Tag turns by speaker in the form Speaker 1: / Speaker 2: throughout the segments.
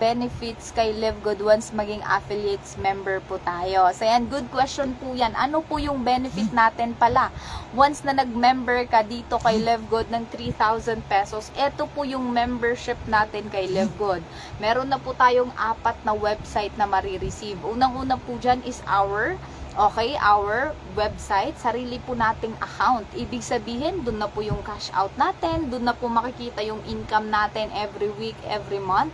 Speaker 1: benefits kay Live Good once maging affiliates member po tayo? So yan, good question po yan. Ano po yung benefit natin pala once na nag-member ka dito kay Live Good ng 3,000 pesos? Ito po yung membership natin kay Live Good. Meron na po tayong 4 na website na marireceive. Unang-una po dyan is our website, sarili po nating account. Ibig sabihin, dun na po yung cash out natin, dun na po makikita yung income natin every week, every month.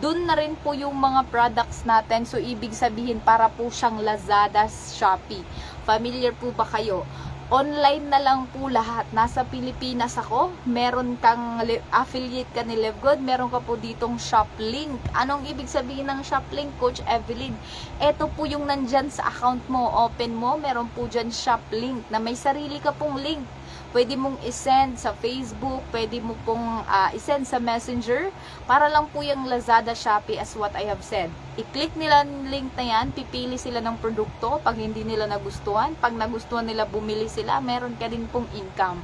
Speaker 1: Dun na rin po yung mga products natin. So, ibig sabihin, para po siyang Lazada, Shopee. Familiar po ba kayo? Online na lang po lahat. Nasa Pilipinas ako, meron kang affiliate ka ni Live Good, meron ka po ditong shop link. Anong ibig sabihin ng shop link, Coach Evelyn? Ito po yung nandyan sa account mo, open mo, meron po dyan shop link na may sarili ka pong link. Pwede mong isend sa Facebook, pwede mo pong isend sa Messenger, para lang po yung Lazada, Shopee as what I have said. I-click nila yung link na yan, pipili sila ng produkto, pag hindi nila nagustuhan, pag nagustuhan nila, bumili sila, meron ka din pong income.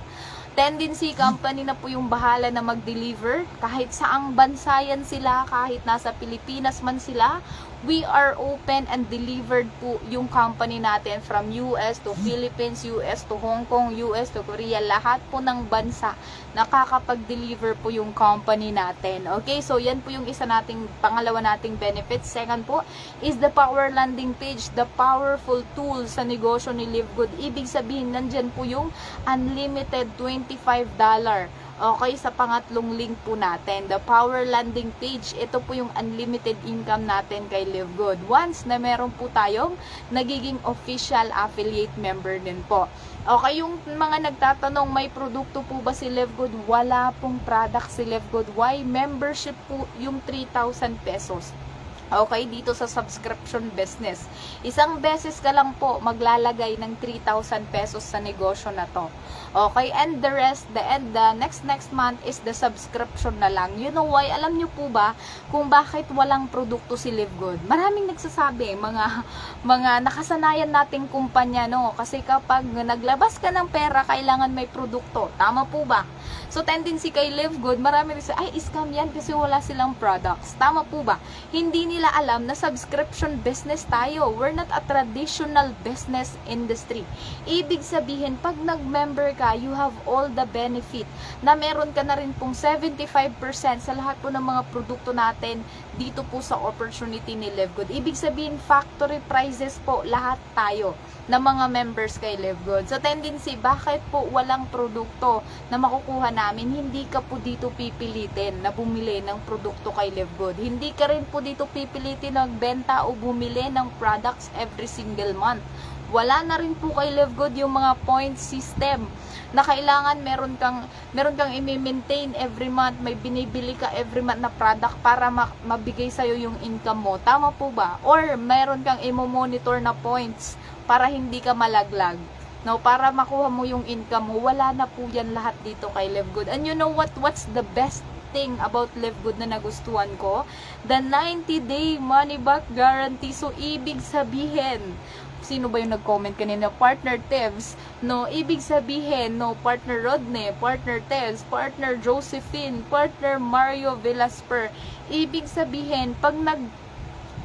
Speaker 1: Tendency company na po yung bahala na mag-deliver, kahit saang bansa yan sila, kahit nasa Pilipinas man sila, we are open and delivered po yung company natin from US to Philippines, US to Hong Kong, US to Korea, lahat po ng bansa nakakapag-deliver po yung company natin. Okay, so yan po yung pangalawa nating benefits. Second po is the power landing page, the powerful tool sa negosyo ni Live Good. Ibig sabihin, nandyan po yung unlimited $25. Okay, sa pangatlong link po natin, the power landing page, ito po yung unlimited income natin kay Live Good. Once na meron po tayong nagiging official affiliate member din po. Okay, yung mga nagtatanong, may produkto po ba si Live Good? Wala pong product si Live Good. Why? Membership po yung 3,000 pesos. Okay, dito sa subscription business. Isang beses ka lang po maglalagay ng 3,000 pesos sa negosyo na to. Okay, and the rest, the next month is the subscription na lang. You know why? Alam nyo po ba kung bakit walang produkto si Live Good? Maraming nagsasabi, mga nakasanayan nating kumpanya, no? Kasi kapag naglabas ka ng pera, kailangan may produkto. Tama po ba? So, tendency kay Live Good, marami rin ay, scam yan kasi wala silang products. Tama po ba? Hindi nila alam na subscription business tayo. We're not a traditional business industry. Ibig sabihin, pag nag-member ka, you have all the benefit na meron ka na rin pong 75% sa lahat po ng mga produkto natin dito po sa opportunity ni Live Good. Ibig sabihin, factory prices po lahat tayo na mga members kay Live Good. So, tendency, bakit po walang produkto na makukuha namin? Hindi ka po dito pipilitin na bumili ng produkto kay Live Good. Hindi ka rin po dito pipilitin nagbenta o bumili ng products every single month. Wala na rin po kay Live Good yung mga point system na kailangan meron kang i-maintain every month, may binibili ka every month na product para mabigay sa'yo yung income mo. Tama po ba? Or meron kang i-monitor na points para hindi ka malaglag. No, para makuha mo yung income mo. Wala na po yan lahat dito kay Live Good. And you know what's the best thing about Live Good na nagustuhan ko? The 90-day money back guarantee. So, ibig sabihin, sino ba yung nag-comment kanina? Partner Tevs. No, ibig sabihin, no, Partner Rodney, Partner Tevs, Partner Josephine, Partner Mario Velasper. Ibig sabihin, pag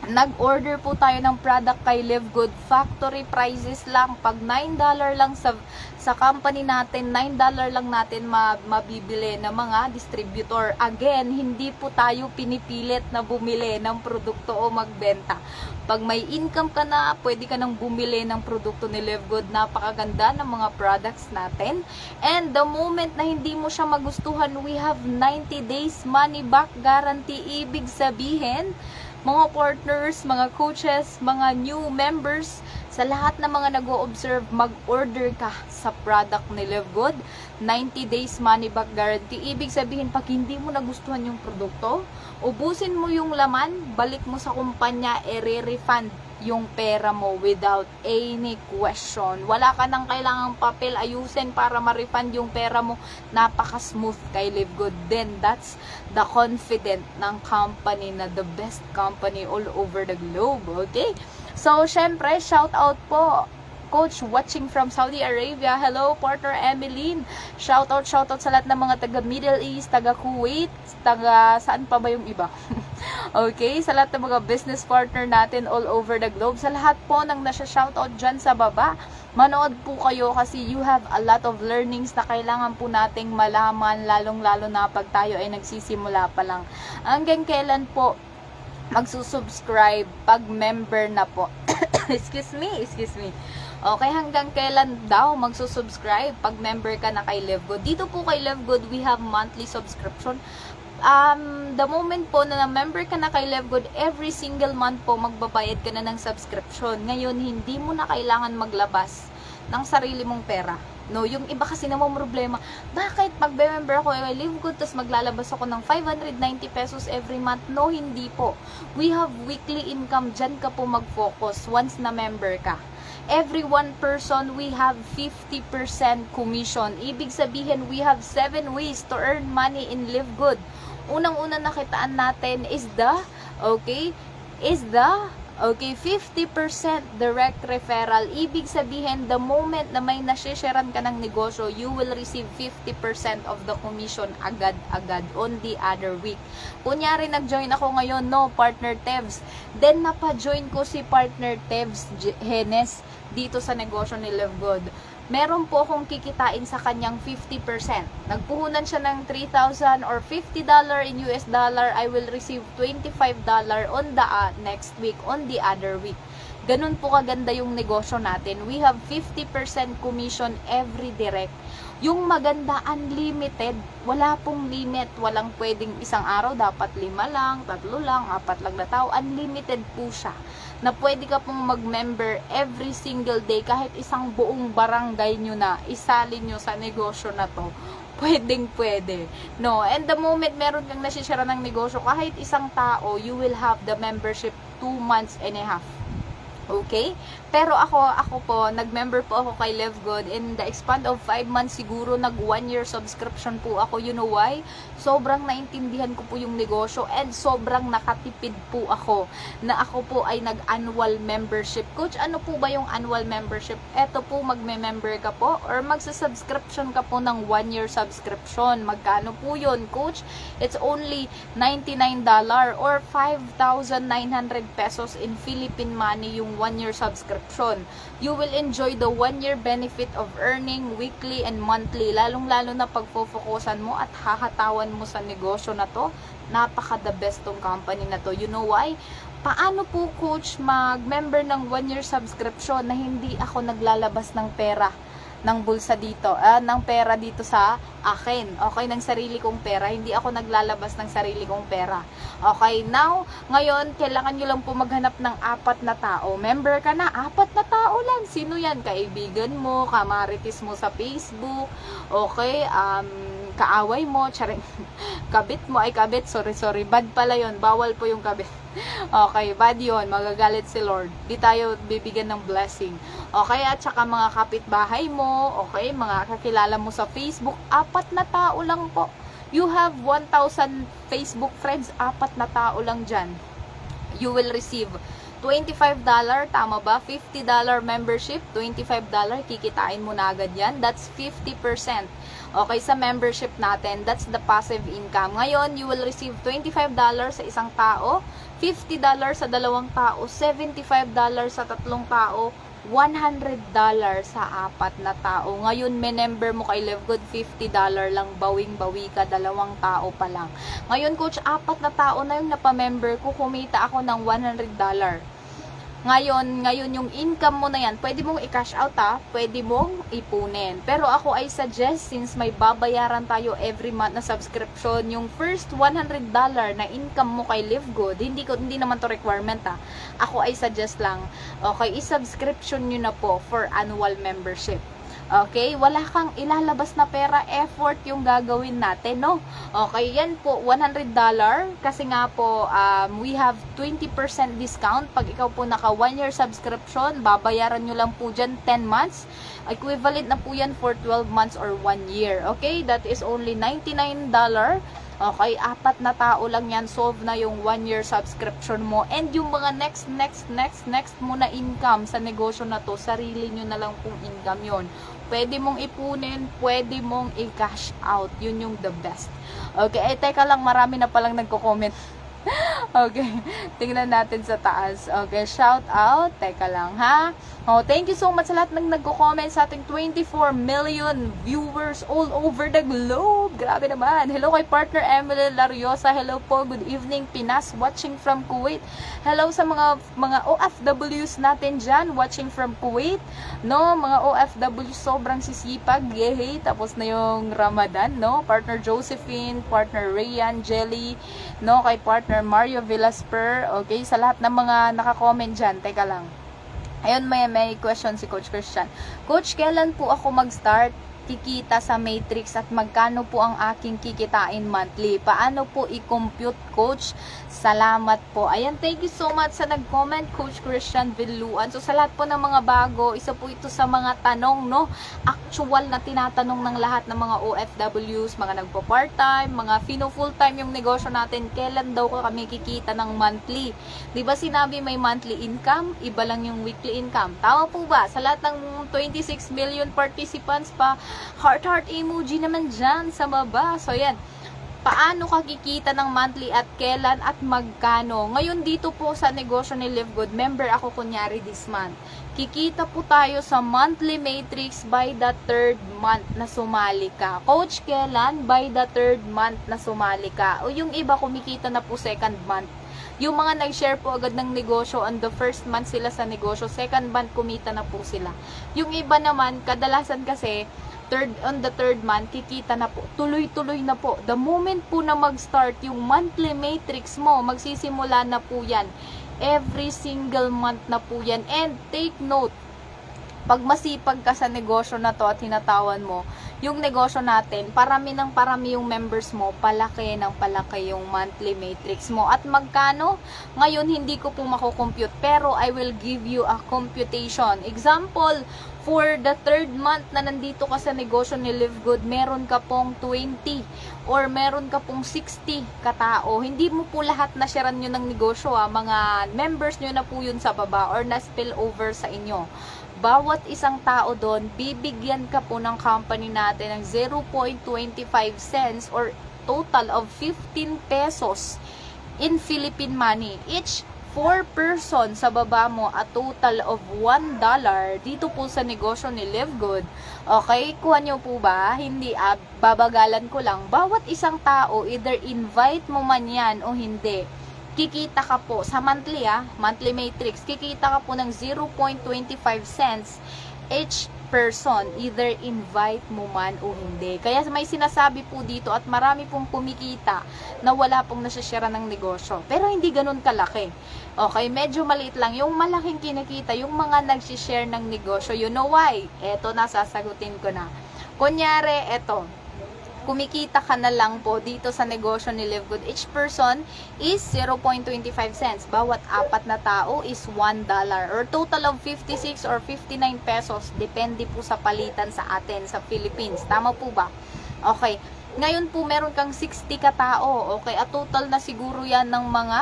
Speaker 1: nag-order po tayo ng product kay Live Good, factory prices lang. Pag $9 lang sa company natin, $9 lang natin mabibili ng mga distributor. Again, hindi po tayo pinipilit na bumili ng produkto o magbenta. Pag may income ka na, pwede ka nang bumili ng produkto ni Live Good. Napakaganda ng mga products natin. And the moment na hindi mo siya magustuhan, we have 90 days money back guarantee. Ibig sabihin, mga partners, mga coaches, mga new members, sa lahat ng mga nag-o-observe, mag-order ka sa product ni Live Good. 90 days money back guarantee. Ibig sabihin, pag hindi mo nagustuhan yung produkto, ubusin mo yung laman, balik mo sa kumpanya, i-refund yung pera mo without any question. Wala ka nang kailangang papel ayusin para ma-refund yung pera mo. Napaka-smooth kay Live Good. Then, that's the confident ng company na the best company all over the globe. Okay? So, syempre, shout out po Coach watching from Saudi Arabia. Hello, partner Emeline. Shout out sa lahat ng mga taga Middle East, taga Kuwait, taga saan pa ba yung iba? Okay, sa lahat ng mga business partner natin all over the globe, sa lahat po ng nasa-shoutout dyan sa baba, manood po kayo kasi you have a lot of learnings na kailangan po nating malaman, lalong-lalo na pag tayo ay nagsisimula pa lang. Hanggang kailan po magsusubscribe pag member na po? excuse me. Okay, hanggang kailan daw magsusubscribe pag member ka na kay LiveGood? Dito po kay LiveGood, we have monthly subscription. The moment po na member ka na kay LiveGood, every single month po magbabayad ka na ng subscription. Ngayon, hindi mo na kailangan maglabas ng sarili mong pera. No, yung iba kasi namang problema, bakit magbe-member ako kay LiveGood tapos maglalabas ako ng 590 pesos every month? No, hindi po. We have weekly income, dyan ka po mag-focus once na member ka. Every one person, we have 50% commission. Ibig sabihin, we have 7 ways to earn money in LiveGood. Unang-una nakitaan natin is the 50% direct referral. Ibig sabihin, the moment na may nasisharean ka ng negosyo, you will receive 50% of the commission agad-agad on the other week. Kunyari, nag-join ako ngayon, no, partner Tevs. Then, napa-join ko si partner Tevs Henes dito sa negosyo ni LiveGood. Meron po akong kikitain sa kanyang 50%. Nagpuhunan siya ng $3,000 or $50 in US dollar, I will receive $25 on the next week, on the other week. Ganun po kaganda yung negosyo natin. We have 50% commission every direct. Yung maganda, unlimited. Wala pong limit. Walang pwedeng isang araw, dapat 5 lang, 3 lang, 4 lang na tao. Unlimited po siya. Na pwede ka pong mag-member every single day, kahit isang buong barangay nyo na isalin nyo sa negosyo na to, pwede. No, and the moment meron kang nasishare ng negosyo, kahit isang tao, you will have the membership 2 months and a half. Okay? Pero ako po, nag-member po ako kay LiveGood. In the span of 5 months, siguro nag 1 year subscription po ako. You know why? Sobrang naintindihan ko po yung negosyo and sobrang nakatipid po ako na ako po ay nag-annual membership. Coach, ano po ba yung annual membership? Eto po, magme-member ka po or magsa-subscription ka po ng 1 year subscription. Magkano po yun, Coach? It's only $99 or 5,900 pesos in Philippine money yung 1 year subscription. You will enjoy the 1 year benefit of earning weekly and monthly. Lalong-lalo na pagpo-focusan mo at hahatawan mo sa negosyo na to. Napaka the best tong company na to. You know why? Paano po, Coach, mag-member ng 1 year subscription na hindi ako naglalabas ng pera? Ng bulsa dito, ng pera dito sa akin. Okay, ng sarili kong pera. Hindi ako naglalabas ng sarili kong pera. Okay, now, ngayon, kailangan nyo lang po maghanap ng 4 na tao. Member ka na, 4 na tao lang. Sino yan? Kaibigan mo, kamaritis mo sa Facebook, okay, kaaway mo, kabit mo, sorry, bad pala yon, bawal po yung kabit. Okay, bad yun, magagalit si Lord. Di tayo bibigyan ng blessing. Okay, at saka mga kapitbahay mo, okay, mga kakilala mo sa Facebook, 4 na tao lang po. You have 1,000 Facebook friends, 4 na tao lang dyan. You will receive $25, tama ba? $50 membership, $25, kikitain mo na agad yan. That's 50%. Okay, sa membership natin, that's the passive income. Ngayon, you will receive $25 sa isang tao, $50 sa 2 tao, $75 sa 3 tao, $100 sa 4 na tao. Ngayon, member mo kay LiveGood, $50 lang, bawing-bawi ka, 2 tao pa lang. Ngayon, Coach, 4 na tao na yung napamember ko, kumita ako ng $100. Ngayon yung income mo na yan, pwede mong i-cash out pwede mong ipunin. Pero ako ay suggest, since may babayaran tayo every month na subscription, yung first $100 na income mo kay LiveGood, hindi naman to requirement ako ay suggest lang, okay, i-subscription nyo na po for annual membership. Okay, wala kang ilalabas na pera, effort yung gagawin natin, no? Okay, yan po, $100, kasi nga po, we have 20% discount. Pag ikaw po naka 1 year subscription, babayaran nyo lang po dyan 10 months. Equivalent na po yan for 12 months or 1 year. Okay, that is only $99 Okay, 4 na tao lang yan, solve na yung 1-year subscription mo. And yung mga next mo na income sa negosyo na to, sarili nyo na lang pong income yon. Pwede mong ipunin, pwede mong i-cash out. Yun yung the best. Okay, teka lang, marami na palang nagko-comment. Okay, tingnan natin sa taas. Okay, shout out. Teka lang, ha? Oh, thank you so much sa lahat ng nagko-comment sa ating 24 million viewers all over the globe. Grabe naman. Hello kay partner Emily Lariosa. Hello po. Good evening, Pinas, watching from Kuwait. Hello sa mga OFWs natin dyan, watching from Kuwait. No, mga OFW sobrang sisipag. Yehey, tapos na yung Ramadan, no? Partner Josephine, partner Rayan, Jelly, no? Kay partner Mario Villasper. Okay, sa lahat ng mga naka-comment dyan. Teka lang. Ayun, may question si Coach Christian. Coach, kailan po ako mag-start kikita sa Matrix at magkano po ang aking kikitain monthly? Paano po i-compute, Coach? Salamat po. Ayan, thank you so much sa nag-comment, Coach Christian Villuan. So, sa lahat po ng mga bago, isa po ito sa mga tanong, no? Actual na tinatanong ng lahat ng mga OFWs, mga nagpo-part-time, mga fino-full-time yung negosyo natin, kailan daw kami kikita ng monthly? Di ba sinabi may monthly income? Iba lang yung weekly income. Tama po ba? Sa lahat ng 26 million participants pa, heart emoji naman dyan sa baba. So, yan. Paano ka kikita ng monthly at kailan at magkano? Ngayon dito po sa negosyo ni Live Good, member ako kunyari this month. Kikita po tayo sa monthly matrix by the 3rd month na sumali ka. Coach, kailan? By the 3rd month na sumali ka. O yung iba kumikita na po 2nd month. Yung mga nag-share po agad ng negosyo on the 1st month sila sa negosyo, 2nd month kumita na po sila. Yung iba naman, kadalasan kasi, on the 3rd month, kikita na po. Tuloy-tuloy na po. The moment po na mag-start yung monthly matrix mo, magsisimula na po yan. Every single month na po yan. And take note, pag masipag ka sa negosyo na to at hinatawan mo, yung negosyo natin, parami ng parami yung members mo, palaki ng palaki yung monthly matrix mo. At magkano? Ngayon, hindi ko po makukompute, pero I will give you a computation. Example, for the 3rd month na nandito ka sa negosyo ni Live Good, meron ka pong 20 or meron ka pong 60 katao. Hindi mo po lahat na sharean nyo ng negosyo, mga members nyo na po yun sa baba or na spill over sa inyo. Bawat isang tao doon, bibigyan ka po ng company natin ng 0.25 cents or total of 15 pesos in Philippine money. Each 4 person sa baba mo, a total of $1 dito po sa negosyo ni Live Good. Okay, kuha nyo po ba? Hindi, babagalan ko lang. Bawat isang tao, either invite mo man yan o hindi, kikita ka po sa monthly monthly matrix, kikita ka po ng 0.25 cents each person, either invite mo man o hindi. Kaya may sinasabi po dito at marami pong kumikita na wala pong nasyashare ng negosyo. Pero hindi ganun kalaki. Okay, medyo maliit lang. Yung malaking kinikita, yung mga nagsishare ng negosyo. You know why? Eto na, sasagutin ko na. Kunyari, eto, kumikita ka na lang po dito sa negosyo ni Live Good. Each person is 0.25 cents. Bawat 4 na tao is $1 or total of 56 or 59 pesos. Depende po sa palitan sa atin sa Philippines. Tama po ba? Okay. Ngayon po meron kang 60 katao. Okay, at total na siguro yan ng mga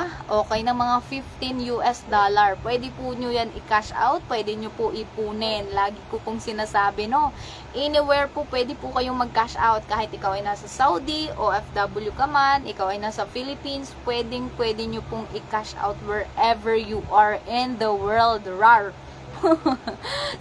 Speaker 1: ng mga $15. Pwede po nyo yan i-cash out, pwede nyo po ipunin. Lagi ko pong sinasabi, no? Anywhere po pwede po kayong mag-cash out, kahit ikaw ay nasa Saudi, OFW ka man, ikaw ay nasa Philippines, pwede nyo pong i-cash out wherever you are in the world. Rar.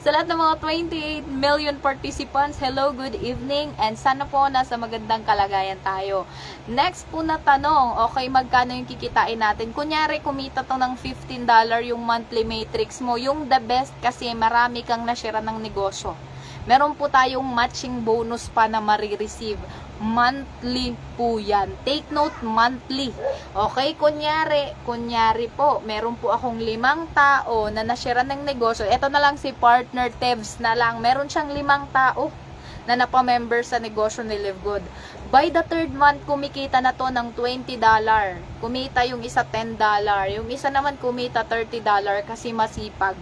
Speaker 1: Sa lahat ng mga 28 million participants, hello, good evening, and sana po nasa magandang kalagayan tayo. Next po na tanong, okay, magkano yung kikitain natin? Kunyari, kumita to ng $15 yung monthly matrix mo, yung the best kasi marami kang nashare ng negosyo. Meron po tayong matching bonus pa na marireceive. Monthly po yan. Take note, monthly. Okay, kunyari po, meron po akong 5 tao na nashare ng negosyo. Ito na lang si partner Tevs na lang. Meron siyang 5 tao na napamember sa negosyo ni Live Good. By the 3rd month, kumikita na to ng $20. Kumita yung isa $10. Yung isa naman kumita $30 kasi masipag.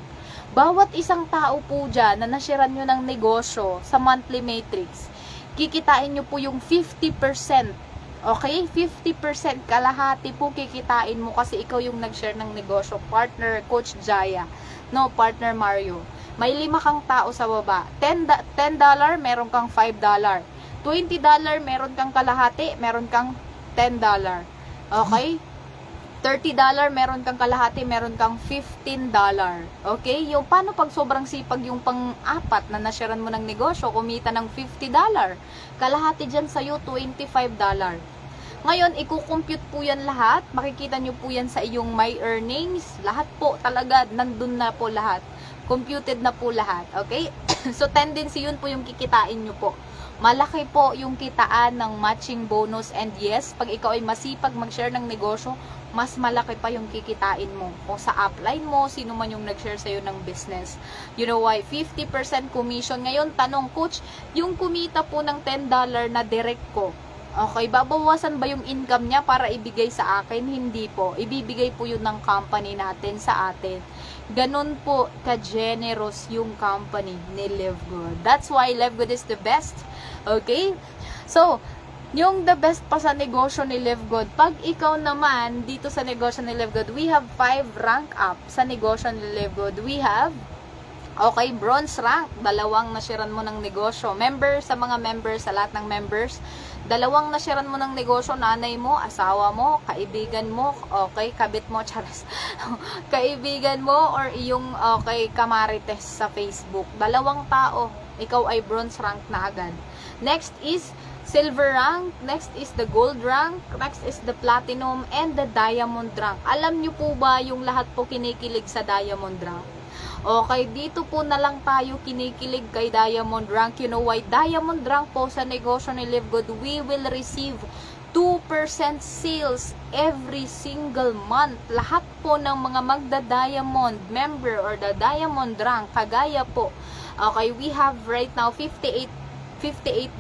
Speaker 1: Bawat isang tao po dyan na nashiran nyo ng negosyo sa monthly matrix, kikitain nyo po yung 50%. Okay? 50% kalahati po kikitain mo kasi ikaw yung nag-share ng negosyo. Partner Coach Jaya. No, partner Mario. May 5 kang tao sa baba. $10, meron kang $5. $20, meron kang kalahati, meron kang $10. Okay? $30, meron kang kalahati, meron kang $15. Okay? Yung paano pag sobrang sipag yung pang-apat na nasharean mo ng negosyo, kumita ng $50. Kalahati dyan sa'yo, $25. Ngayon, i-compute po yan lahat. Makikita nyo po yan sa iyong my earnings. Lahat po talaga, nandun na po lahat. Computed na po lahat. Okay? So, tendency yun po yung kikitain nyo po. Malaki po yung kitaan ng matching bonus. And yes, pag ikaw ay masipag mag-share ng negosyo, mas malaki pa yung kikitain mo. Kung sa upline mo, sino man yung nag-share sa'yo ng business. You know why? 50% commission. Ngayon, tanong, Coach, yung kumita po ng $10 na direct ko, okay, babawasan ba yung income niya para ibigay sa akin? Hindi po. Ibibigay po yun ng company natin sa atin. Ganun po ka-generous yung company ni Live Good. That's why Live Good is the best. Okay? So, yung the best pa sa negosyo ni Live Good, pag ikaw naman, dito sa negosyo ni Live Good, we have 5 rank up sa negosyo ni Live Good. We have, okay, bronze rank, 2 nasharean mo ng negosyo. Member, sa mga members, sa lahat ng members, 2 nasharean mo ng negosyo, nanay mo, asawa mo, kaibigan mo, okay, kabit mo, charas, kaibigan mo, or iyong, okay, kamarites sa Facebook. 2 tao, ikaw ay bronze rank na agad. Next is silver rank, next is the gold rank, next is the platinum, and the diamond rank. Alam nyo po ba yung lahat po kinikilig sa diamond rank? Okay, dito po na lang tayo kinikilig kay diamond rank. You know why? Diamond rank po sa negosyo ni Live Good, we will receive 2% sales every single month. Lahat po ng mga magda-diamond member or the diamond rank, kagaya po. Okay, we have right now 58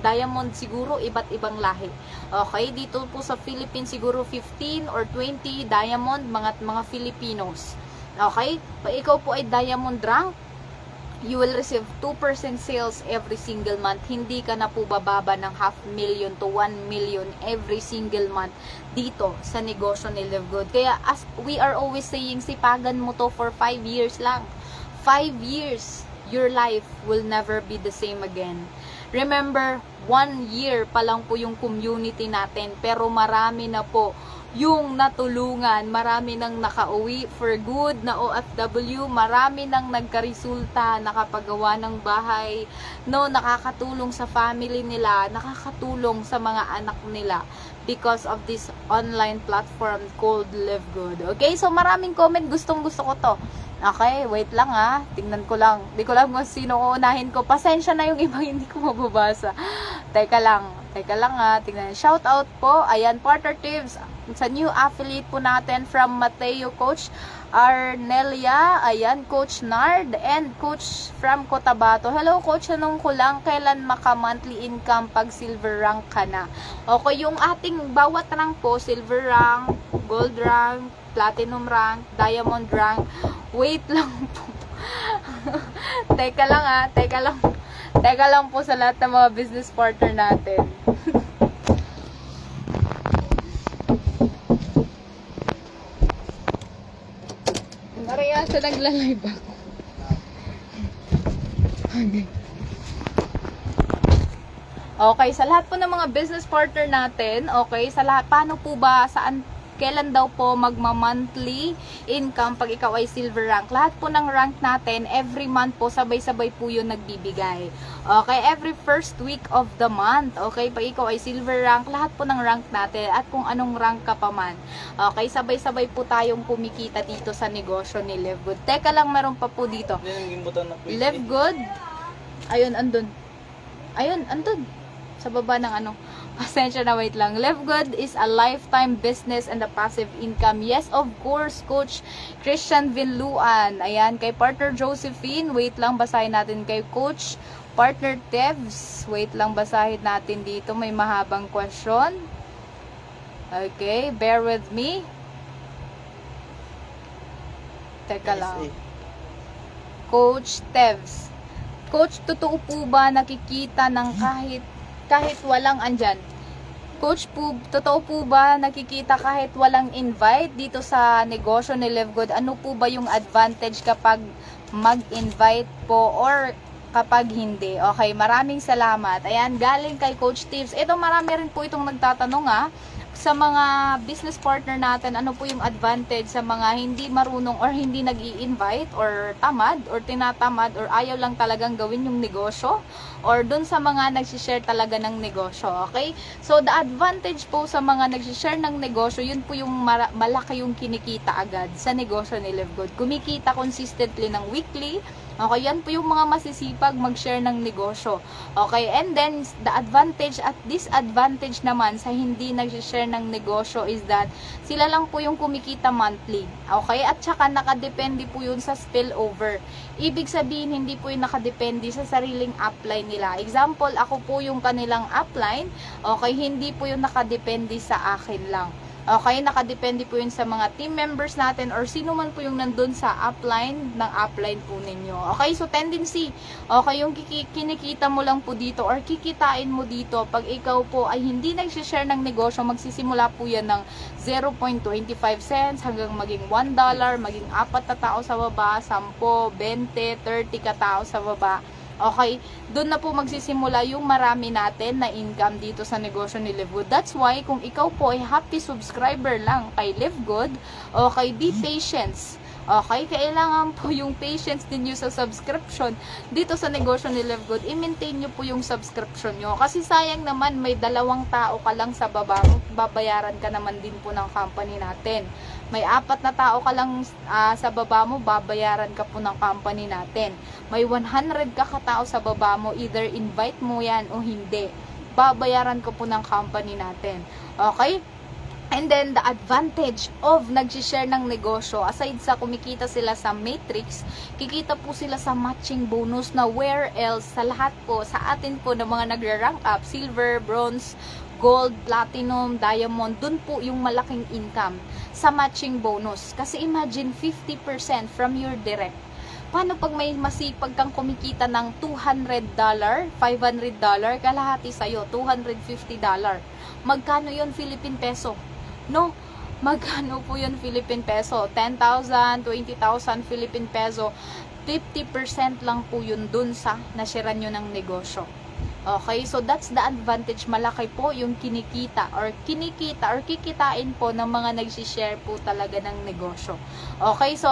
Speaker 1: diamond siguro, iba't ibang lahi. Okay, dito po sa Philippines siguro 15 or 20 diamond, mga Filipinos. Okay, pag ikaw po ay diamond rank, you will receive 2% sales every single month. Hindi ka na po bababa ng 500,000 to 1 million every single month dito sa negosyo ni Live Good. Kaya as we are always saying, sipagan mo to for 5 years lang. 5 years, your life will never be the same again. Remember, 1 year pa lang po yung community natin, pero marami na po yung natulungan, marami nang nakauwi for good na OFW, marami nang nagkaresulta, nakapagawa ng bahay, no, nakakatulong sa family nila, nakakatulong sa mga anak nila because of this online platform called Live Good. Okay, so maraming comment, gustong-gusto ko to. Okay, wait lang ha. Tingnan ko lang. Hindi ko lang kung sino unahin ko. Pasensya na yung ibang hindi ko mababasa. Teka lang ha. Tingnan. Shout out po. Ayan, partner tips sa new affiliate po natin from Mateo Coach Arnelia. Ayan, Coach Nard and Coach from Cotabato. Hello Coach, tanong ko lang, kailan maka-monthly income pag silver rank ka na? Okay, yung ating bawat rank po, silver rank, gold rank, platinum rank, diamond rank. Wait lang po. Teka lang ha, teka lang po sa lahat ng mga business partner natin. Maria, sa nagla-live ako. Okay, sa lahat po ng mga business partner natin, okay, sa lahat, paano po ba, kailan daw po magma-monthly income pag ikaw ay silver rank? Lahat po ng rank natin, every month po, sabay-sabay po yun nagbibigay. Okay, every first week of the month. Okay, pag ikaw ay silver rank, lahat po ng rank natin at kung anong rank ka pa man. Okay, sabay-sabay po tayong kumikita dito sa negosyo ni Live Good. Teka lang, meron pa po dito. Live Good. Ayun, andun. Sa baba ng ano. Pasensya na, wait lang. Live Good is a lifetime business and a passive income. Yes, of course, Coach Christian Vinluan. Ayan, kay partner Josephine. Wait lang, basahin natin kay Coach partner Tevs. Wait lang, basahin natin dito. May mahabang question. Okay, bear with me. Teka lang. Coach Tevs. Coach, totoo po ba nakikita ng kahit walang andyan? Coach po, totoo po ba nakikita kahit walang invite dito sa negosyo ni Live Good? Ano po ba yung advantage kapag mag-invite po or kapag hindi? Okay, maraming salamat. Ayan, galing kay Coach Tips. Ito, marami rin po itong nagtatanong sa mga business partner natin, ano po yung advantage sa mga hindi marunong or hindi nag-i-invite or tamad or tinatamad or ayaw lang talagang gawin yung negosyo or dun sa mga nagsishare talaga ng negosyo, okay? So, the advantage po sa mga nagsishare ng negosyo, yun po yung malaki yung kinikita agad sa negosyo ni Live Good. Kumikita consistently ng weekly. Okay, yan po yung mga masisipag mag-share ng negosyo. Okay, and then, the advantage at disadvantage naman sa hindi nag-share ng negosyo is that sila lang po yung kumikita monthly. Okay, at saka nakadepende po yun sa spillover. Ibig sabihin, hindi po yung nakadepende sa sariling upline nila. Example, ako po yung kanilang upline. Okay, hindi po yung nakadepende sa akin lang. Okay, nakadepende po yun sa mga team members natin or sino man po yung nandun sa upline ng upline po ninyo. Okay, so tendency, okay, yung kinikita mo lang po dito or kikitain mo dito pag ikaw po ay hindi nagsishare ng negosyo, magsisimula po yan ng 0.25 cents hanggang maging $1, maging 4 na tao sa baba, 10, 20, 30 ka tao sa baba. Okay, doon na po magsisimula yung marami natin na income dito sa negosyo ni Live Good. That's why, kung ikaw po ay happy subscriber lang kay Live Good, okay, be patient. Okay, kailangan po yung patience ninyo sa subscription dito sa negosyo ni Live Good. I-maintain nyo po yung subscription nyo. Kasi sayang naman, may 2 tao ka lang sa baba, babayaran ka naman din po ng company natin. May 4 na tao ka lang sa baba mo, babayaran ka po ng company natin. May 100 ka katao sa baba mo, either invite mo yan o hindi, babayaran ko po ng company natin. Okay? And then, the advantage of nag-share ng negosyo, aside sa kumikita sila sa matrix, kikita po sila sa matching bonus na where else, sa lahat po, sa atin po ng mga nagre-rank up, silver, bronze, gold, platinum, diamond, dun po yung malaking income sa matching bonus. Kasi imagine, 50% from your direct. Paano pag may masipag kang kumikita ng $200, $500, kalahati sa'yo, $250. Magkano yon Philippine peso? No, magkano po yun Philippine peso? 10,000, 20,000 Philippine peso. 50% lang po yun dun sa nashiran nyo ng negosyo. Okay, so that's the advantage. Malaki po yung kinikita or kikitain po ng mga nagsishare po talaga ng negosyo. Okay, so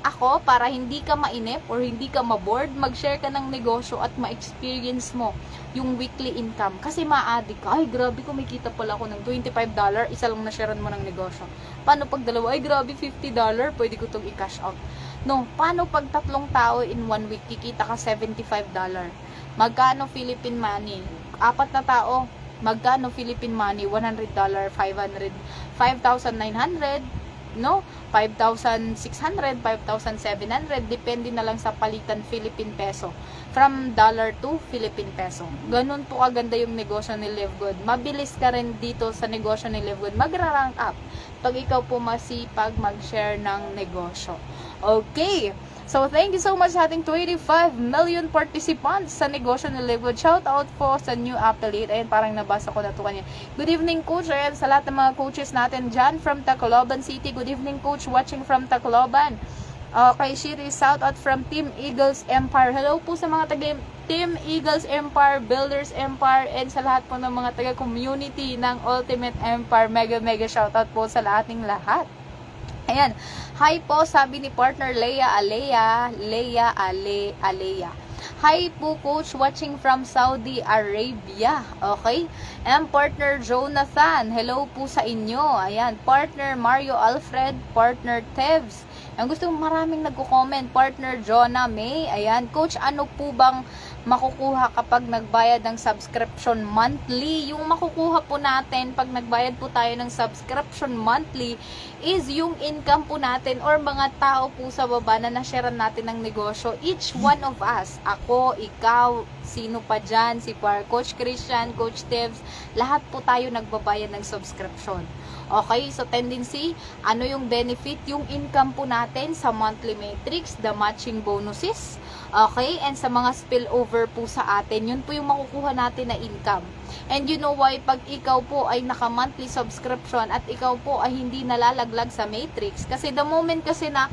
Speaker 1: ako, para hindi ka mainip or hindi ka maboard, mag-share ka ng negosyo at ma-experience mo yung weekly income. Kasi ma-addict ka, ay grabe, kumikita pala ako ng $25, isa lang na-sharean mo ng negosyo. Paano pag dalawa, ay grabe, $50, pwede ko itong i-cash out. No, paano pag 3 tao in 1 week, kikita ka $75? Magkano Philippine money? 4 na tao, magkano Philippine money? $100, 500, 5,900, no? 5,600, 5,700, depende na lang sa palitan Philippine peso. From dollar to Philippine peso. Ganun po kaganda yung negosyo ni Live Good. Mabilis ka rin dito sa negosyo ni Live Good. Magra-rank up pag ikaw po masipag mag-share ng negosyo. Okay. So, thank you so much sa ating 25 million participants sa negosyo ni Live Good. Shout out po sa new affiliate. Ayun, parang nabasa ko na ito kanya. Good evening, Coach. Ayan, sa lahat ng mga coaches natin dyan from Tacloban City. Good evening, Coach, watching from Tacloban. Kay Shiri, shout out from Team Eagles Empire. Hello po sa mga taga Team Eagles Empire, Builders Empire, and sa lahat po ng mga taga-community ng Ultimate Empire. Mega shout out po sa ating lahat. Ayan. Hi po, sabi ni partner Leia Alea. Hi po, Coach, watching from Saudi Arabia. Okay? And partner Jonathan, hello po sa inyo. Ayan, partner Mario Alfred, partner Tevs. Ang gusto maraming nagko-comment, partner Jonah May. Ayan, Coach, ano po bang makukuha kapag nagbayad ng subscription monthly? Yung makukuha po natin pag nagbayad po tayo ng subscription monthly is yung income po natin or mga tao po sa baba na nasharean natin ng negosyo. Each one of us, ako, ikaw, sino pa dyan, si Coach Christian, Coach Tibbs, lahat po tayo nagbabayad ng subscription. Okay, so tendency, ano yung benefit? Yung income po natin sa monthly matrix, the matching bonuses, okay, and sa mga spillover po sa atin, yun po yung makukuha natin na income. And you know why, pag ikaw po ay naka-monthly subscription at ikaw po ay hindi nalalaglag sa matrix, kasi the moment kasi na,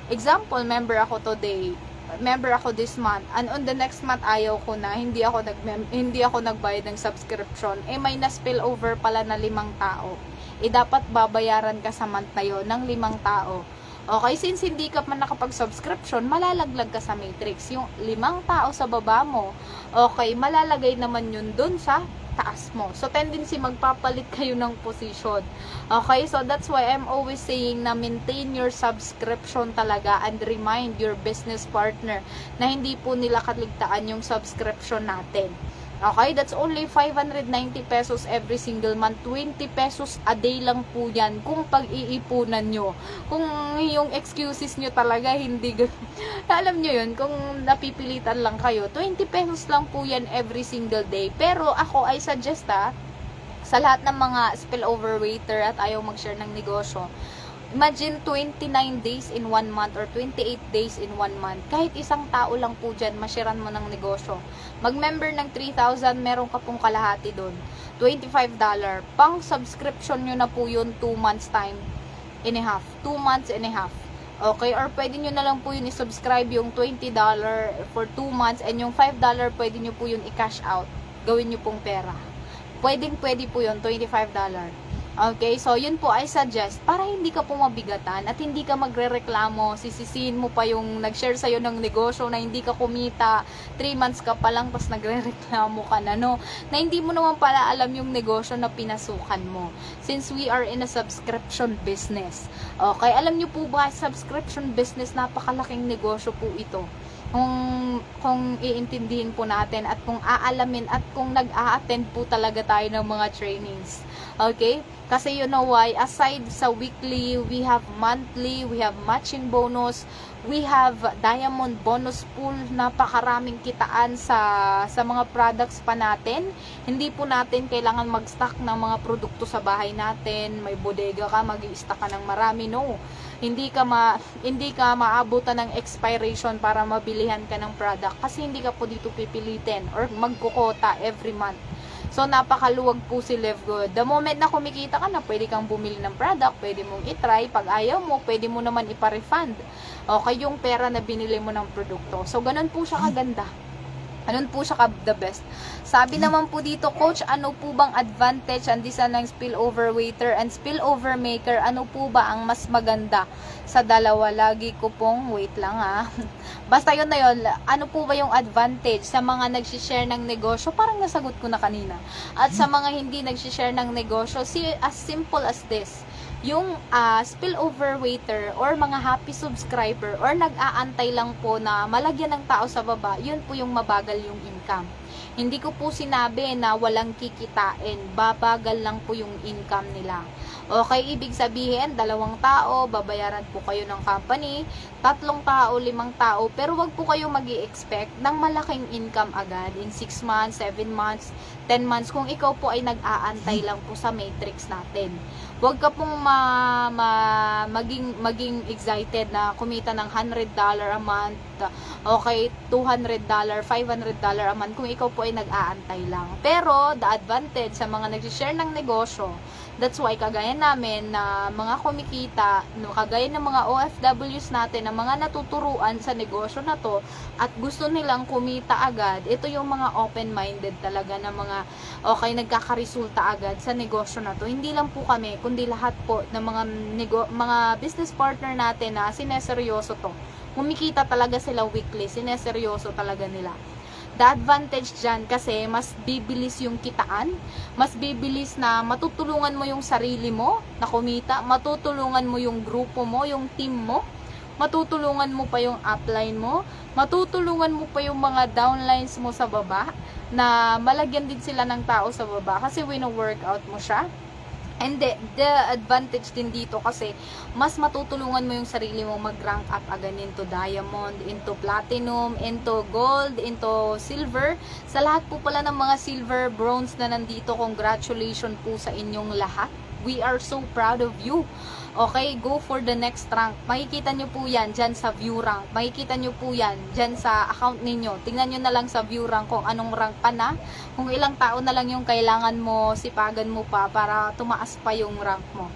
Speaker 1: example, member ako today, member ako this month, and on the next month ayaw ko na, hindi ako nagbayad ng subscription, eh may na-spill over pala na 5 tao, eh dapat babayaran ka sa month na yun ng 5 tao. Okay, since hindi ka man nakapag-subscription, malalaglag ka sa matrix. Yung 5 tao sa baba mo, okay, malalagay naman yun dun sa taas mo. So, tendency magpapalit kayo ng position. Okay, so that's why I'm always saying na maintain your subscription talaga and remind your business partner na hindi po nila kaligtaan yung subscription natin. Okay, that's only 590 pesos every single month. 20 pesos a day lang po yan kung pag-iipunan nyo. Kung yung excuses nyo talaga hindi alam nyo yun, kung napipilitan lang kayo, 20 pesos lang po yan every single day. Pero ako ay suggest sa lahat ng mga spillover waiter at ayaw mag-share ng negosyo, imagine 29 days in 1 month or 28 days in 1 month. Kahit isang tao lang po dyan, mashiran mo ng negosyo. Mag-member ng 3,000, meron ka pong kalahati doon. $25. Pang subscription nyo na po yun 2 months time and a half. 2 months and a half. Okay? Or pwede nyo na lang po yun i-subscribe yung $20 for 2 months and yung $5 pwede nyo po yun i-cash out. Gawin nyo pong pera. Pwede po yun, $25. Okay, so yun po I suggest para hindi ka po mabigatan at hindi ka magrereklamo, sisisihin mo pa yung nag-share sa'yo ng negosyo na hindi ka kumita, 3 months ka pa lang tapos nagrereklamo ka na, no? Na hindi mo naman pala alam yung negosyo na pinasukan mo. Since we are in a subscription business. Okay, alam nyo po ba, subscription business, napakalaking negosyo po ito. Kung iintindihin po natin at kung aalamin at kung nag-a-attend po talaga tayo ng mga trainings. Okay? Kasi you know why, aside sa weekly, we have monthly, we have matching bonus, we have diamond bonus pool, napakaraming kitaan sa mga products pa natin. Hindi po natin kailangan mag-stock ng mga produkto sa bahay natin, may bodega ka, mag-i-stock ka ng marami, no. Hindi ka maabutan ng expiration para mabilihan ka ng product kasi hindi ka po dito pipilitin or magkukota every month. So, napakaluwag po si Live Good. The moment na kumikita ka na, pwede kang bumili ng product, pwede mong itry. Pag ayaw mo, pwede mo naman ipa-refund. Okay, yung pera na binili mo ng produkto. So, ganun po siya kaganda. Ganun po siya the best. Sabi naman po dito, Coach, ano po bang advantage and isa ng spillover waiter and spillover maker? Ano po ba ang mas maganda sa dalawa? Lagi ko pong, wait lang basta yun na yun, ano po ba yung advantage sa mga nagsishare ng negosyo? Parang nasagot ko na kanina. At sa mga hindi nagsishare ng negosyo, as simple as this. Yung spillover waiter or mga happy subscriber or nag-aantay lang po na malagyan ng tao sa baba, yun po yung mabagal yung income. Hindi ko po sinabi na walang kikitain, babagal lang po yung income nila. Okay, ibig sabihin, 2 tao, babayaran po kayo ng company, 3 tao, 5 tao, pero wag po kayo magi-expect ng malaking income agad in 6 months, 7 months, 10 months, kung ikaw po ay nag-aantay lang po sa matrix natin. Huwag ka pong maging excited na kumita ng $100 a month, okay, $200, $500 a month kung ikaw po ay nag-aantay lang. Pero, the advantage sa mga nag-share ng negosyo, that's why kagaya namin na mga kumikita, kagaya ng mga OFWs natin, na mga natuturuan sa negosyo na to at gusto nilang kumita agad, ito yung mga open-minded talaga na mga okay, nagkakaresulta agad sa negosyo na to. Hindi lang po kami, kundi lahat po ng mga business partner natin na sineseryoso to. Kumikita talaga sila weekly, sineseryoso talaga nila. The advantage dyan kasi mas bibilis yung kitaan, mas bibilis na matutulungan mo yung sarili mo na kumita, matutulungan mo yung grupo mo, yung team mo, matutulungan mo pa yung upline mo, matutulungan mo pa yung mga downlines mo sa baba na malagyan din sila ng tao sa baba kasi wino-workout mo siya. And the advantage din dito kasi mas matutulungan mo yung sarili mo mag-rank up agad into diamond, into platinum, into gold, into silver. Sa lahat po pala ng mga silver, bronze na nandito, congratulations po sa inyong lahat. We are so proud of you. Okay, go for the next rank. Makikita nyo po yan dyan sa view rank. Makikita nyo po yan dyan sa account ninyo. Tingnan nyo na lang sa view rank kung anong rank pa na. Kung ilang tao na lang yung kailangan mo, sipagan mo pa para tumaas pa yung rank mo.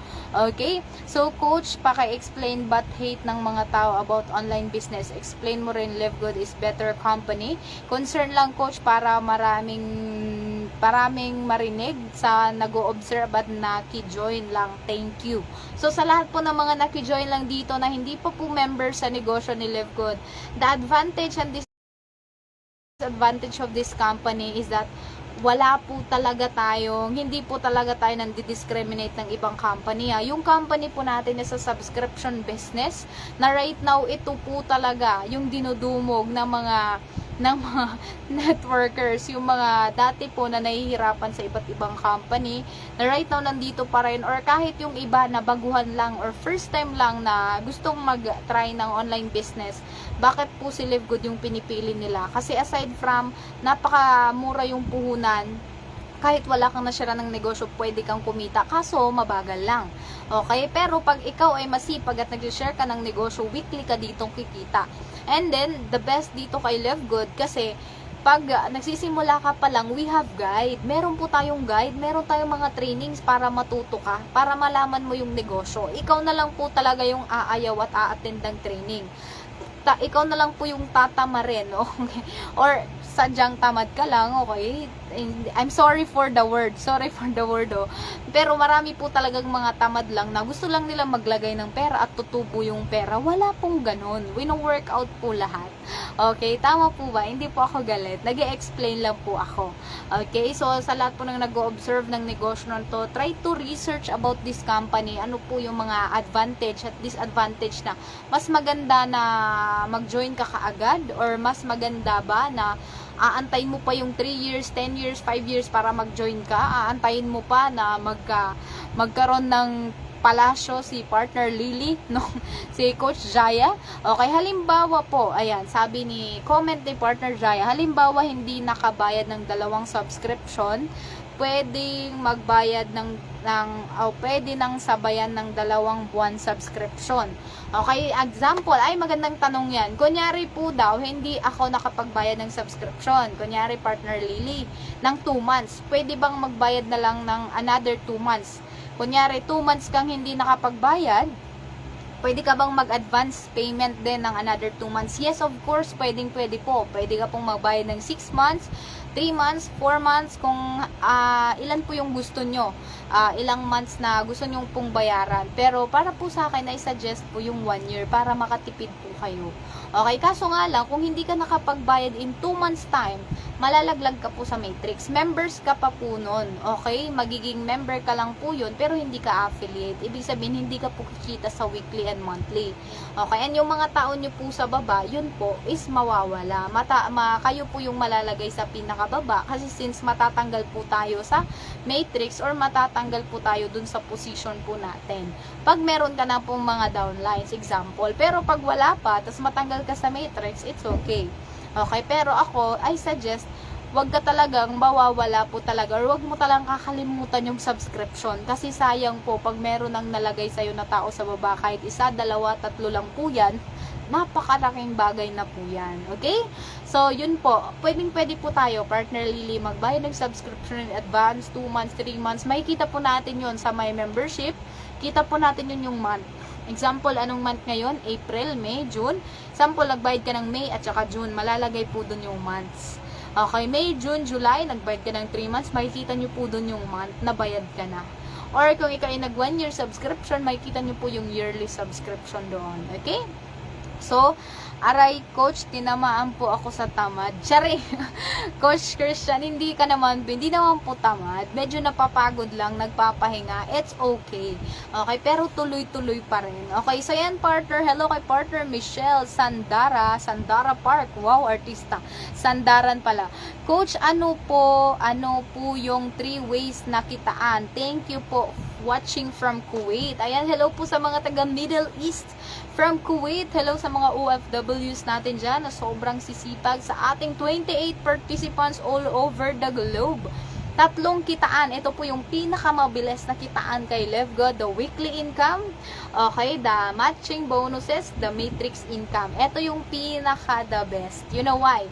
Speaker 1: Okay? So, coach, paki-explain ba't hate ng mga tao about online business. Explain mo rin, Live Good is better company. Concern lang, coach, para maraming marinig sa nag-o-observe at naki-join lang. Thank you. So, sa lahat po ng mga naki-join lang dito na hindi pa po member sa negosyo ni Live Good, the advantage and disadvantage of this company is that wala po talaga tayong, hindi po talaga tayo nang-discriminate ng ibang company. Yung company po natin is sa subscription business na right now ito po talaga yung dinudumog ng mga networkers, yung mga dati po na nahihirapan sa iba't ibang company na right now nandito pa rin, or kahit yung iba na baguhan lang or first time lang na gustong mag-try ng online business. Bakit po si Live Good yung pinipili nila? Kasi aside from napakamura yung puhunan, kahit wala kang nasira ng negosyo, pwede kang kumita. Kaso, mabagal lang. Okay? Pero pag ikaw ay masipag at nag-share ka ng negosyo, weekly ka ditong kikita. And then, the best dito kay Live Good, kasi pag nagsisimula ka pa lang, we have guide. Meron po tayong guide, meron tayong mga trainings para matuto ka, para malaman mo yung negosyo. Ikaw na lang po talaga yung aayaw at a-attend ng training. Ikaw na lang po yung tatama rin, okay? Or sadyang tamad ka lang, okay? I'm sorry for the word. Pero marami po talagang mga tamad lang na gusto lang nila maglagay ng pera at tutubo yung pera. Wala pong ganun. Wino-workout po lahat. Okay, tama po ba? Hindi po ako galit. Nag-e-explain lang po ako. Okay, so sa lahat po ng nag-o-observe ng negosyo na to, try to research about this company. Ano po yung mga advantage at disadvantage na mas maganda na mag-join ka kaagad, or mas maganda ba na aantayin mo pa yung 3 years, 10 years, 5 years para mag-join ka? Aantayin mo pa na magkaroon ng palasyo si partner Lily, no? Si Coach Jaya. Okay, halimbawa po, ayan, sabi ni comment ni partner Jaya, halimbawa hindi nakabayad ng 2 subscription, pwedeng magbayad pwede nang sabayan ng 2 buwan subscription. Okay, example, ay magandang tanong yan. Kunyari po daw, hindi ako nakapagbayad ng subscription. Kunyari, partner Lily, ng 2 months. Pwede bang magbayad na lang ng another 2 months? Kunyari, 2 months kang hindi nakapagbayad, pwede ka bang mag-advance payment din ng another 2 months? Yes, of course, pwede po. Pwede ka pong magbayad ng 6 months, 3 months, 4 months, kung ilan po yung gusto nyo. Ilang months na gusto nyo pong bayaran. Pero para po sa akin, I suggest po yung 1 year para makatipid po kayo. Okay, kaso nga lang, kung hindi ka nakapagbayad in 2 months time, malalaglag ka po sa matrix. Members ka pa po nun. Okay? Magiging member ka lang po yun, pero hindi ka affiliate. Ibig sabihin, hindi ka po kikita sa weekly and monthly. Okay? And yung mga tao nyo po sa baba, yun po is mawawala. Kayo po yung malalagay sa pinakababa, kasi since matatanggal po tayo sa matrix, or matatanggal po tayo dun sa position po natin. Pag meron ka na pong mga downlines, example. Pero pag wala pa, tas matanggal ka sa matrix, it's okay. Okay, pero ako, I suggest, wag ka talagang mawawala po talaga, or wag mo talagang kakalimutan yung subscription. Kasi sayang po, pag meron nang nalagay sa'yo na tao sa baba, kahit 1, 2, 3 lang po yan, napakalaking bagay na po yan. Okay? So, yun po. Pwede po tayo, partner Lily, magbayad ng subscription in advance, 2 months, 3 months. Makikita po natin yun sa my membership. Kita po natin yun yung month. Example, anong month ngayon? April, May, June. Example, nagbayad ka ng May at saka June. Malalagay po dun yung months. Okay, May, June, July, nagbayad ka ng 3 months. Makikita nyo po dun yung month na bayad ka na. Or kung ikaw ay nag 1 year subscription, makikita nyo po yung yearly subscription doon. Okay? So, aray, coach, tinamaan po ako sa tamad. Tsari, Coach Christian, hindi naman po tamad. Medyo napapagod lang, nagpapahinga. It's okay. Okay, pero tuloy-tuloy pa rin. Okay, so yan, partner. Hello kay partner Michelle Sandara Park. Wow, artista. Sandaran pala. Coach, ano po yung 3 ways na kitaan? Thank you po watching from Kuwait. Ayan, hello po sa mga taga Middle East from Kuwait. Hello sa mga OFWs natin dyan na sobrang sisipag sa ating 28 participants all over the globe. Tatlong kitaan. Ito po yung pinakamabilis na kitaan kay LiveGood. The weekly income, okay, the matching bonuses, the matrix income. Ito yung pinaka the best. You know why?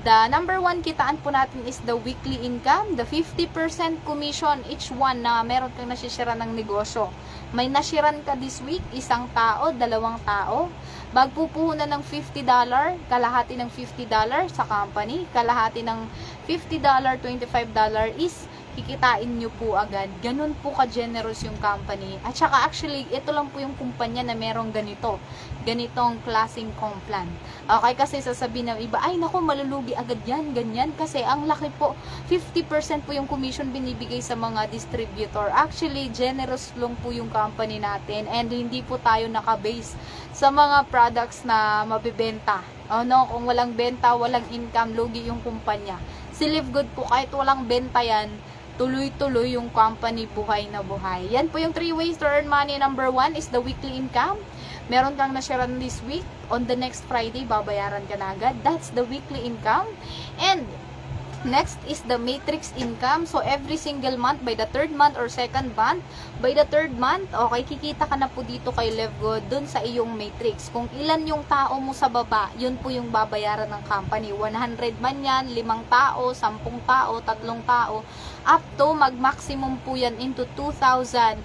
Speaker 1: The number one kitaan po natin is the weekly income, the 50% commission each one na meron kang nasisira ng negosyo. May nasiran ka this week, isang tao, dalawang tao, magpupuhunan ng $50, kalahati ng $50 sa company, kalahati ng $50, $25 is kikitain nyo po agad. Ganun po ka-generous yung company. At saka actually, ito lang po yung kumpanya na merong ganitong klaseng complan. Okay, kasi sasabihin ng iba, ay naku, malulugi agad yan, ganyan. Kasi ang laki po, 50% po yung commission binibigay sa mga distributor. Actually, generous lang po yung company natin and hindi po tayo nakabase sa mga products na mabibenta. Kung walang benta, walang income, lugi yung kumpanya. Si LiveGood po, kahit walang benta yan, tuloy-tuloy yung company, buhay na buhay. Yan po yung 3 ways to earn money. Number 1 is the weekly income. Meron kang nasharan this week, on the next Friday, babayaran ka na agad. That's the weekly income. And next is the matrix income. So, every single month, by the third month or second month, by the third month, okay, kikita ka na po dito kay LiveGood dun sa iyong matrix. Kung ilan yung tao mo sa baba, yun po yung babayaran ng company. 100 man yan, 5 tao, 10 tao, 3 tao, up to mag-maximum po yan into $2,075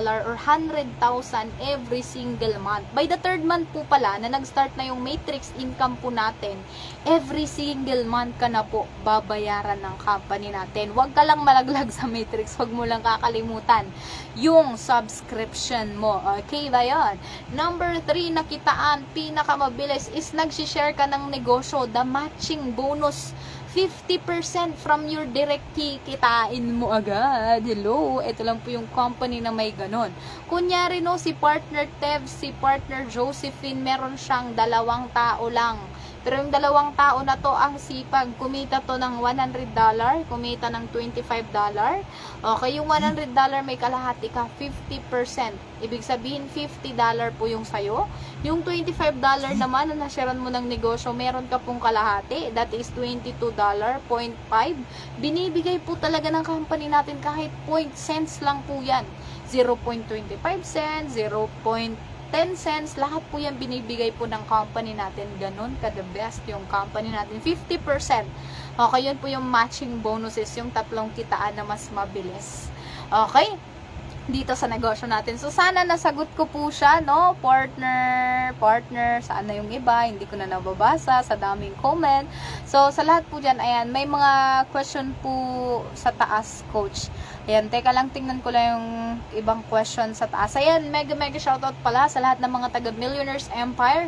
Speaker 1: or 100,000 every single month. By the third month po pala, na nag-start na yung matrix income po natin, every single month ka na po babayaran ng company natin. Huwag ka lang malaglag sa matrix, huwag mo lang kakalimutan yung subscription mo. Okay ba yun? Number 3 na kitaan, pinakamabilis is nag-share ka ng negosyo, the matching bonus. 50% from your direct kikitain mo agad. Hello, ito lang po yung company na may ganon. Kunyari no, si partner Tev, si partner Josephine, meron siyang 2 tao lang. Pero yung 2 tao na to, ang sipag, kumita to ng $100, kumita ng $25. Okay, yung $100 may kalahati ka, 50%. Ibig sabihin, $50 po yung sayo. Yung $25 naman, na nasharan mo ng negosyo, meron ka pong kalahati, that is $22.5. Binibigay po talaga ng company natin kahit 0.10 cents lang po yan. 0.25 cents, 0.10 cents, lahat po yan binibigay po ng company natin. Ganun ka the best yung company natin. 50%. Okay, yun po yung matching bonuses, yung 3 kitaan na mas mabilis. Okay? Dito sa negosyo natin. So, sana nasagot ko po siya, no? Partner, saan na yung iba? Hindi ko na nababasa sa daming comment. So, sa lahat po dyan, ayan, may mga question po sa taas, coach. Ayan, teka lang, tingnan ko lang yung ibang question sa taas. Ayan, mega shoutout pala sa lahat ng mga taga Millionaires Empire.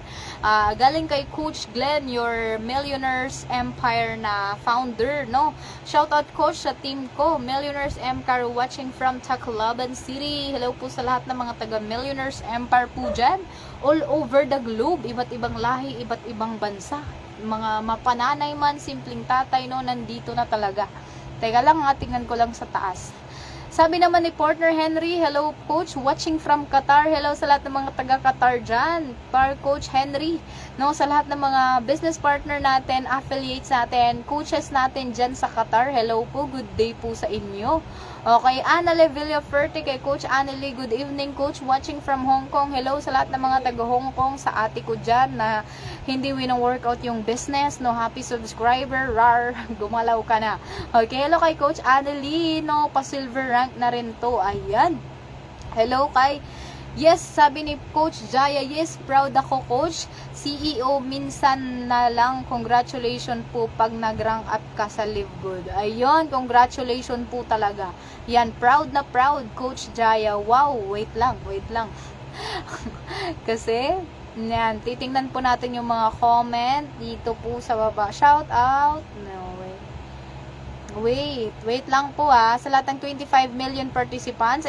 Speaker 1: Galing kay Coach Glenn, your Millionaires Empire na founder, no? Shoutout, coach, sa team ko, Millionaires Empire, watching from Tacloban City. Hello po sa lahat ng mga taga Millionaires Empire po dyan. All over the globe, iba't ibang lahi, iba't ibang bansa. Mga mapananay man, simpleng tatay, no, nandito na talaga. Teka lang, tingnan ko lang sa taas. Sabi naman ni partner Henry, hello coach, watching from Qatar. Hello sa lahat ng mga taga Qatar dyan. Coach Henry, no, sa lahat ng mga business partner natin, affiliates natin, coaches natin dyan sa Qatar. Hello po, good day po sa inyo. Okay, Annalie Villaferte, kay Coach Annalie, good evening coach, watching from Hong Kong. Hello sa lahat ng mga taga Hong Kong, sa ate ko dyan na hindi wino-workout yung business, no, happy subscriber, rar, gumalaw ka na. Okay, hello kay Coach Annalie, no, pa-silver rank na rin to, ayan. Hello kay, yes, sabi ni Coach Jaya, yes, proud ako coach, CEO minsan na lang, congratulations po pag nag-rank up ka sa LiveGood. Ayun, congratulations po talaga. Yan, proud na proud, Coach Jaya. Wow, wait lang. Kasi, yan, titingnan po natin yung mga comment dito po sa baba. Shout out. No, wait lang po sa lahat ng 25 million participants.